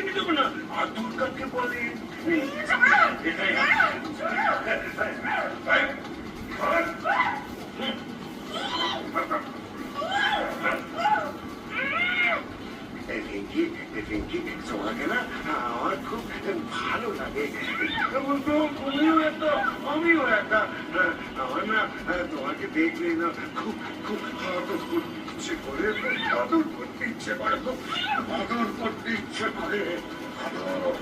কেটে দেবো না। আদর কাকে বলে? তোমাকে না আমার খুব ভালো লাগে। তুমিও একটা, আমিও একটা। আমার না তোমাকে দেখলে না খুব খুব আদর করতে ইচ্ছে করে, আদর করতে ইচ্ছে করে, খুব আদর করতে ইচ্ছে করে। আদর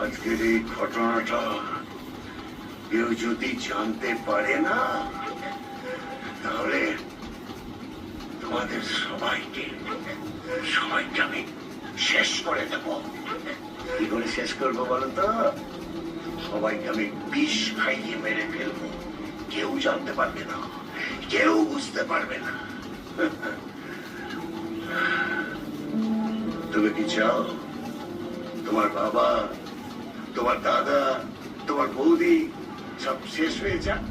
আজকের এই ঘটনাটা কেউ যদি জানতে পারে না, তাহলে তোমাদের সবাইকে আমি শেষ করে দেব। কি করে শেষ করবো বলো তো? সবাইকে আমি বিষ খাইয়ে মেরে ফেলবো। কেউ জানতে পারবে না, কেউ বুঝতে পারবে না। তুমি কি চাও তোমার বাবা, তোমার দাদা, তোমার বৌদি সব শেষ হয়ে যাক?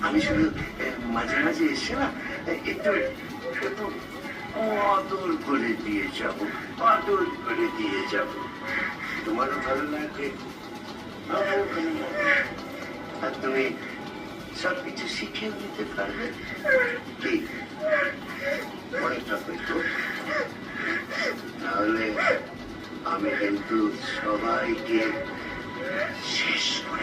আমি শুধু মাঝে মাঝে এসে না একটু শুধু আদর করে দিয়ে যাব, আদর করে দিয়ে যাব। তোমারও ভালো লাগবে, আমারও ভালো লাগবে। আর তুমি সবকিছু শিখেও নিতে পারবে। কি মনে থাকবে তো? তাহলে আমি কিন্তু সবাইকে শেষ করে